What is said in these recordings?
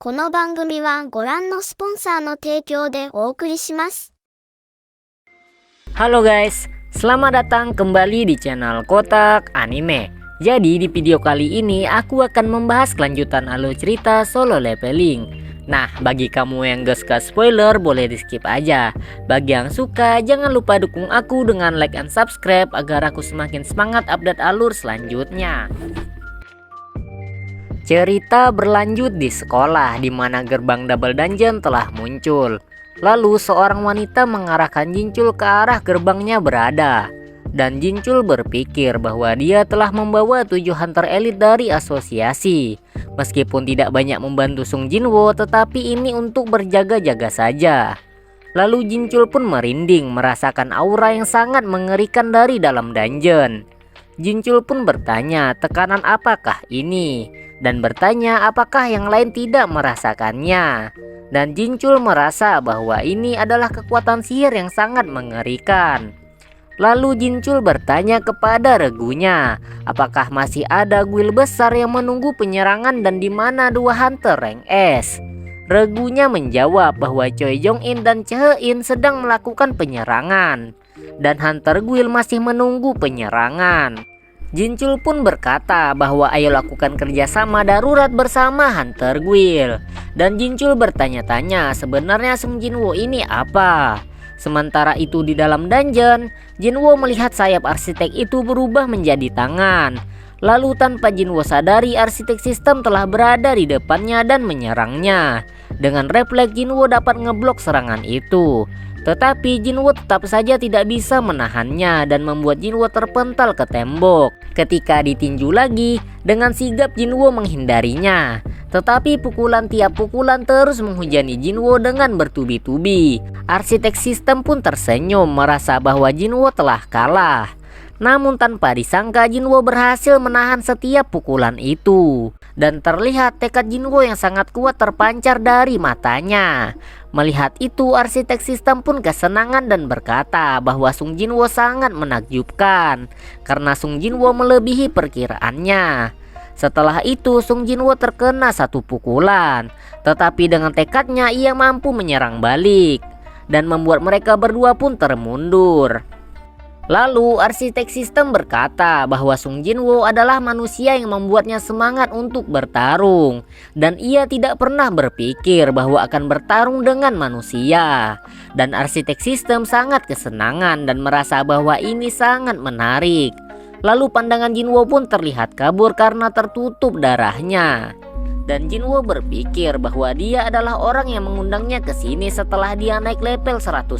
この番組はご覧のスポンサーの提供でお送りします。 Halo guys, selamat datang kembali di channel Kotak Anime. Jadi di video kali ini aku akan membahas kelanjutan alur cerita Solo Leveling. Nah, bagi kamu yang gak suka spoiler boleh di skip aja. Bagi yang suka jangan lupa dukung aku dengan like and subscribe agar aku semakin semangat update alur selanjutnya. Cerita berlanjut di sekolah di mana gerbang double dungeon telah muncul. Lalu seorang wanita mengarahkan Jincul ke arah gerbangnya berada. Dan Jincul berpikir bahwa dia telah membawa 7 hunter elit dari asosiasi. Meskipun tidak banyak membantu Sung Jinwo, tetapi ini untuk berjaga-jaga saja. Lalu Jincul pun merinding merasakan aura yang sangat mengerikan dari dalam dungeon. Jincul pun bertanya tekanan apakah ini, dan bertanya apakah yang lain tidak merasakannya. Dan Jincul merasa bahwa ini adalah kekuatan sihir yang sangat mengerikan. Lalu Jincul bertanya kepada regunya, apakah masih ada guild besar yang menunggu penyerangan dan di mana 2 hunter rank S. Regunya menjawab bahwa Choi Jong-in dan Chehe-in sedang melakukan penyerangan dan hunter guild masih menunggu penyerangan. Jincul pun berkata bahwa ayo lakukan kerjasama darurat bersama hunter guild. Dan Jincul bertanya-tanya sebenarnya Sung Jinwo ini apa. Sementara itu di dalam dungeon, Jinwo melihat sayap arsitek itu berubah menjadi tangan. Lalu tanpa Jinwo sadari, arsitek sistem telah berada di depannya dan menyerangnya. Dengan refleks Jinwo dapat ngeblok serangan itu. Tetapi Jinwo tetap saja tidak bisa menahannya dan membuat Jinwo terpental ke tembok. Ketika ditinju lagi, dengan sigap Jinwo menghindarinya. Tetapi tiap pukulan terus menghujani Jinwo dengan bertubi-tubi. Arsitek sistem pun tersenyum merasa bahwa Jinwo telah kalah. Namun tanpa disangka Jinwo berhasil menahan setiap pukulan itu. Dan terlihat tekad Jinwo yang sangat kuat terpancar dari matanya. Melihat itu arsitek sistem pun kesenangan dan berkata bahwa Sung Jinwo sangat menakjubkan. Karena Sung Jinwo melebihi perkiraannya. Setelah itu Sung Jinwo terkena 1 pukulan. Tetapi dengan tekadnya ia mampu menyerang balik. Dan membuat mereka berdua pun termundur. Lalu arsitek sistem berkata bahwa Sung Jinwo adalah manusia yang membuatnya semangat untuk bertarung. Dan ia tidak pernah berpikir bahwa akan bertarung dengan manusia. Dan arsitek sistem sangat kesenangan dan merasa bahwa ini sangat menarik. Lalu pandangan Jinwo pun terlihat kabur karena tertutup darahnya. Dan Jinwo berpikir bahwa dia adalah orang yang mengundangnya ke sini setelah dia naik level 101.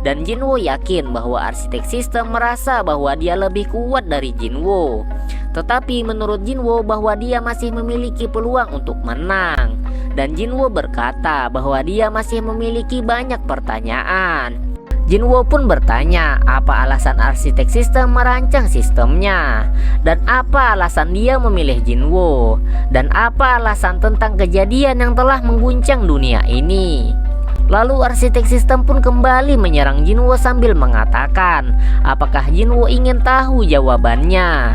Dan Jinwo yakin bahwa arsitek sistem merasa bahwa dia lebih kuat dari Jinwo. Tetapi menurut Jinwo bahwa dia masih memiliki peluang untuk menang. Dan Jinwo berkata bahwa dia masih memiliki banyak pertanyaan. Jinwo pun bertanya apa alasan arsitek sistem merancang sistemnya, dan apa alasan dia memilih Jinwo, dan apa alasan tentang kejadian yang telah mengguncang dunia ini. Lalu arsitek sistem pun kembali menyerang Jinwo sambil mengatakan apakah Jinwo ingin tahu jawabannya.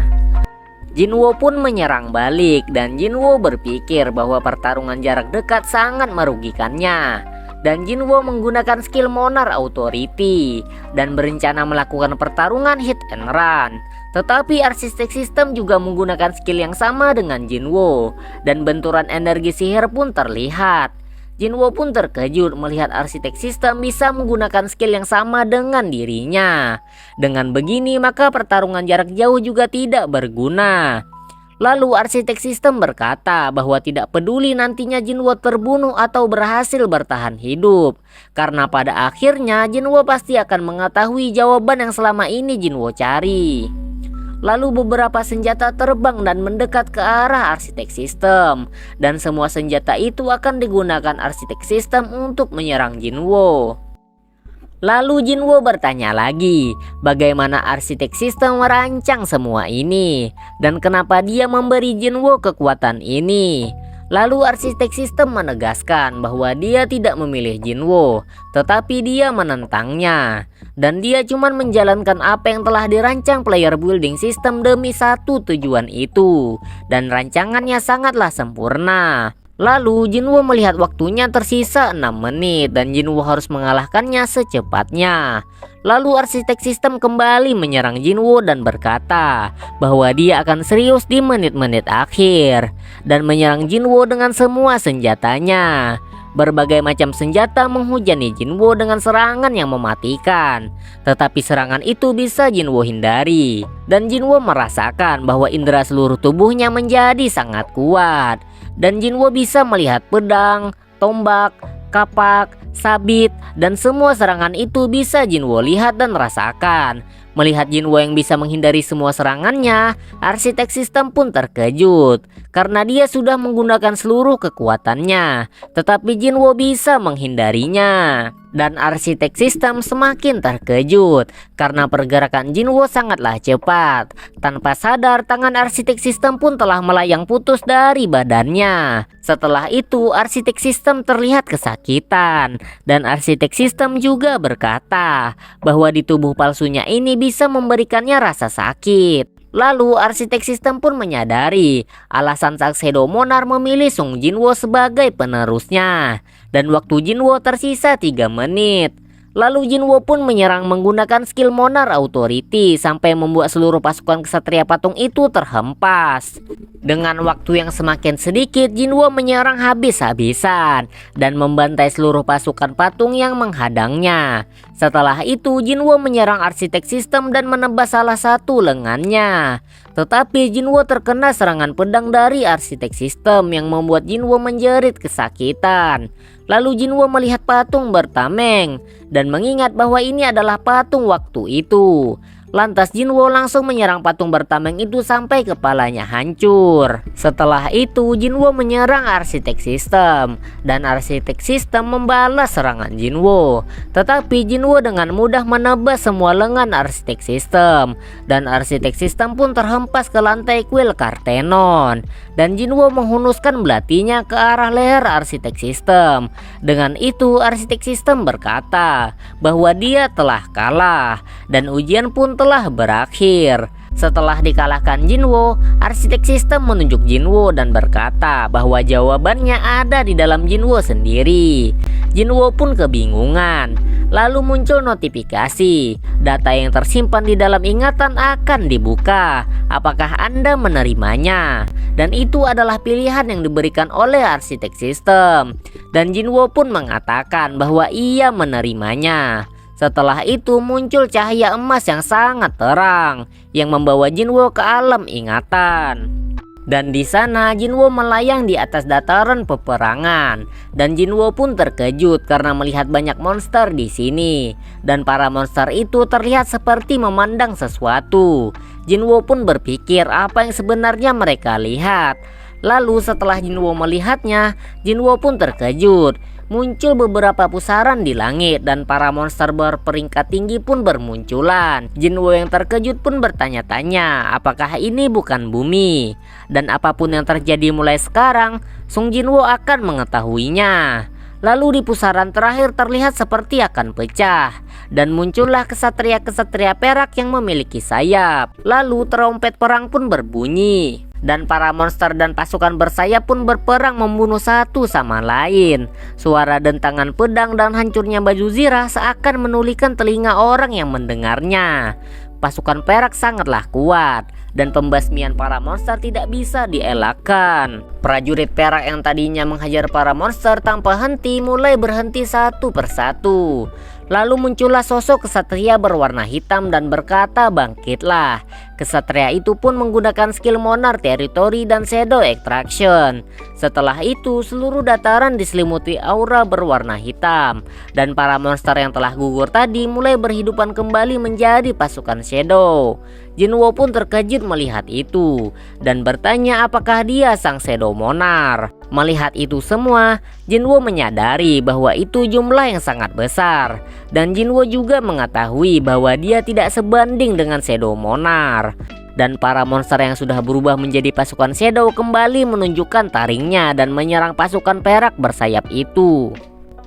Jinwo pun menyerang balik dan Jinwo berpikir bahwa pertarungan jarak dekat sangat merugikannya. Dan Jinwo menggunakan skill Monarch Authority dan berencana melakukan pertarungan hit and run. Tetapi arsitek sistem juga menggunakan skill yang sama dengan Jinwo dan benturan energi sihir pun terlihat. Jinwo pun terkejut melihat arsitek sistem bisa menggunakan skill yang sama dengan dirinya. Dengan begini maka pertarungan jarak jauh juga tidak berguna. Lalu arsitek sistem berkata bahwa tidak peduli nantinya Jinwo terbunuh atau berhasil bertahan hidup. Karena pada akhirnya Jinwo pasti akan mengetahui jawaban yang selama ini Jinwo cari. Lalu beberapa senjata terbang dan mendekat ke arah arsitek sistem. Dan semua senjata itu akan digunakan arsitek sistem untuk menyerang Jinwo. Lalu Jinwo bertanya lagi, bagaimana arsitek sistem merancang semua ini dan kenapa dia memberi Jinwo kekuatan ini. Lalu arsitek sistem menegaskan bahwa dia tidak memilih Jinwo, tetapi dia menentangnya. Dan dia cuma menjalankan apa yang telah dirancang player building system demi satu tujuan itu. Dan rancangannya sangatlah sempurna. Lalu Jinwo melihat waktunya tersisa 6 menit dan Jinwo harus mengalahkannya secepatnya. Lalu arsitek sistem kembali menyerang Jinwo dan berkata bahwa dia akan serius di menit-menit akhir dan menyerang Jinwo dengan semua senjatanya. Berbagai macam senjata menghujani Jinwo dengan serangan yang mematikan. Tetapi serangan itu bisa Jinwo hindari. Dan Jinwo merasakan bahwa indera seluruh tubuhnya menjadi sangat kuat. Dan Jinwo bisa melihat pedang, tombak, kapak, sabit, dan semua serangan itu bisa Jinwo lihat dan rasakan. Melihat Jinwo yang bisa menghindari semua serangannya, arsitek sistem pun terkejut karena dia sudah menggunakan seluruh kekuatannya, tetapi Jinwo bisa menghindarinya. Dan arsitek sistem semakin terkejut karena pergerakan Jinwo sangatlah cepat. Tanpa sadar, tangan arsitek sistem pun telah melayang putus dari badannya. Setelah itu, arsitek sistem terlihat kesakitan dan arsitek sistem juga berkata bahwa di tubuh palsunya ini bisa memberikannya rasa sakit. Lalu arsitek sistem pun menyadari alasan sang Shadow Monarch memilih Sung Jinwo sebagai penerusnya. Dan waktu Jinwo tersisa 3 menit. Lalu Jinwo pun menyerang menggunakan skill Monarch Authority sampai membuat seluruh pasukan kesatria patung itu terhempas. Dengan waktu yang semakin sedikit, Jinwo menyerang habis-habisan dan membantai seluruh pasukan patung yang menghadangnya. Setelah itu Jinwo menyerang arsitek sistem dan menebas salah satu lengannya. Tetapi Jinwo terkena serangan pedang dari arsitek sistem yang membuat Jinwo menjerit kesakitan. Lalu Jinwo melihat patung bertameng dan mengingat bahwa ini adalah patung waktu itu. Lantas Jinwo langsung menyerang patung bertameng itu sampai kepalanya hancur. Setelah itu Jinwo menyerang arsitek sistem dan arsitek sistem membalas serangan Jinwo. Tetapi Jinwo dengan mudah menebas semua lengan arsitek sistem dan arsitek sistem pun terhempas ke lantai kuil Kartenon. Dan Jinwo menghunuskan belatinya ke arah leher arsitek sistem. Dengan itu arsitek sistem berkata bahwa dia telah kalah dan ujian pun telah berakhir. Setelah dikalahkan Jinwo, arsitek sistem menunjuk Jinwo dan berkata bahwa jawabannya ada di dalam Jinwo sendiri. Jinwo pun kebingungan. Lalu muncul notifikasi, data yang tersimpan di dalam ingatan akan dibuka. Apakah Anda menerimanya? Dan itu adalah pilihan yang diberikan oleh arsitek sistem. Dan Jinwo pun mengatakan bahwa ia menerimanya. Setelah itu muncul cahaya emas yang sangat terang yang membawa Jinwo ke alam ingatan. Dan di sana Jinwo melayang di atas dataran peperangan. Dan Jinwo pun terkejut karena melihat banyak monster di sini. Dan para monster itu terlihat seperti memandang sesuatu. Jinwo pun berpikir apa yang sebenarnya mereka lihat. Lalu setelah Jinwo melihatnya, Jinwo pun terkejut. Muncul beberapa pusaran di langit dan para monster berperingkat tinggi pun bermunculan. Jinwo yang terkejut pun bertanya-tanya apakah ini bukan bumi. Dan apapun yang terjadi mulai sekarang, Sung Jinwo akan mengetahuinya. Lalu di pusaran terakhir terlihat seperti akan pecah. Dan muncullah kesatria-kesatria perak yang memiliki sayap. Lalu trompet perang pun berbunyi. Dan para monster dan pasukan bersayap pun berperang membunuh satu sama lain. Suara dentangan pedang dan hancurnya baju zirah seakan menulikan telinga orang yang mendengarnya. Pasukan perak sangatlah kuat dan pembasmian para monster tidak bisa dielakkan. Prajurit perak yang tadinya menghajar para monster tanpa henti mulai berhenti satu persatu. Lalu muncullah sosok kesatria berwarna hitam dan berkata, "Bangkitlah." Kesatria itu pun menggunakan skill Monarch Territory dan Shadow Extraction. Setelah itu seluruh dataran diselimuti aura berwarna hitam. Dan para monster yang telah gugur tadi mulai berhidupan kembali menjadi pasukan Shadow. Jinwo pun terkejut melihat itu dan bertanya apakah dia sang Shadow Monarch. Melihat itu semua, Jinwo menyadari bahwa itu jumlah yang sangat besar. Dan Jinwo juga mengetahui bahwa dia tidak sebanding dengan Shadow Monarch. Dan para monster yang sudah berubah menjadi pasukan Shadow kembali menunjukkan taringnya dan menyerang pasukan perak bersayap itu.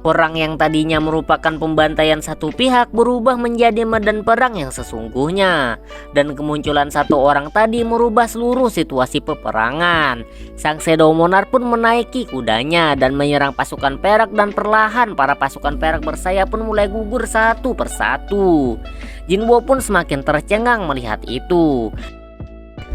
Perang yang tadinya merupakan pembantaian satu pihak berubah menjadi medan perang yang sesungguhnya. Dan kemunculan satu orang tadi merubah seluruh situasi peperangan. Sang Shadow Monarch pun menaiki kudanya dan menyerang pasukan perak, dan perlahan para pasukan perak bersayap pun mulai gugur satu persatu. Jinwo pun semakin tercengang melihat itu.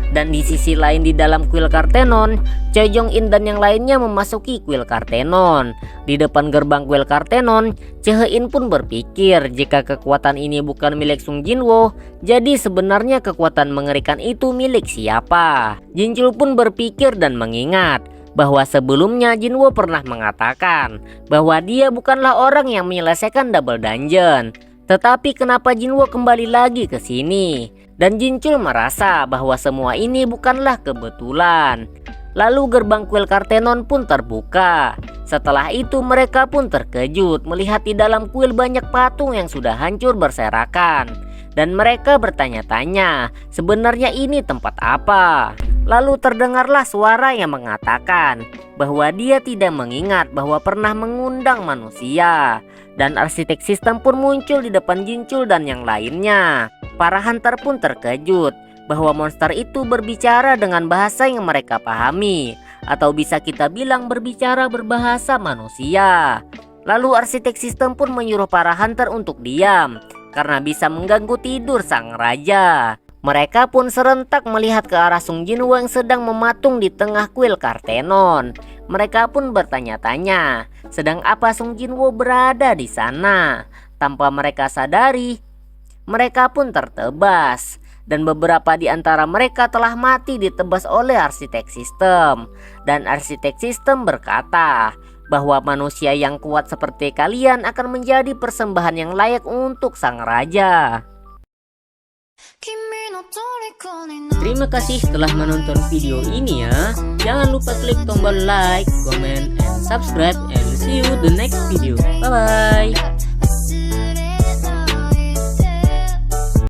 Dan di sisi lain di dalam kuil Kartenon, Choi Jong In dan yang lainnya memasuki kuil Kartenon. Di depan gerbang kuil Kartenon, Chehe In pun berpikir jika kekuatan ini bukan milik Sung Jinwo, jadi sebenarnya kekuatan mengerikan itu milik siapa? Jinchul pun berpikir dan mengingat bahwa sebelumnya Jinwo pernah mengatakan bahwa dia bukanlah orang yang menyelesaikan double dungeon. Tetapi kenapa Jinwo kembali lagi ke sini? Dan Jinchul merasa bahwa semua ini bukanlah kebetulan. Lalu gerbang kuil Kartenon pun terbuka. Setelah itu mereka pun terkejut melihat di dalam kuil banyak patung yang sudah hancur berserakan. Dan mereka bertanya-tanya, sebenarnya ini tempat apa? Lalu terdengarlah suara yang mengatakan bahwa dia tidak mengingat bahwa pernah mengundang manusia. Dan arsitek sistem pun muncul di depan Jinchul dan yang lainnya. Para hunter pun terkejut bahwa monster itu berbicara dengan bahasa yang mereka pahami, atau bisa kita bilang berbicara berbahasa manusia. Lalu arsitek sistem pun menyuruh para hunter untuk diam karena bisa mengganggu tidur sang raja. Mereka pun serentak melihat ke arah Sung Jinwo yang sedang mematung di tengah kuil Kartenon. Mereka pun bertanya-tanya, sedang apa Sung Jinwo berada di sana? Tanpa mereka sadari, mereka pun tertebas. Dan beberapa di antara mereka telah mati ditebas oleh arsitek sistem. Dan arsitek sistem berkata bahwa manusia yang kuat seperti kalian akan menjadi persembahan yang layak untuk sang raja. Terima kasih telah menonton video ini ya. Jangan lupa klik tombol like, comment, and subscribe, and see you the next video. Bye bye.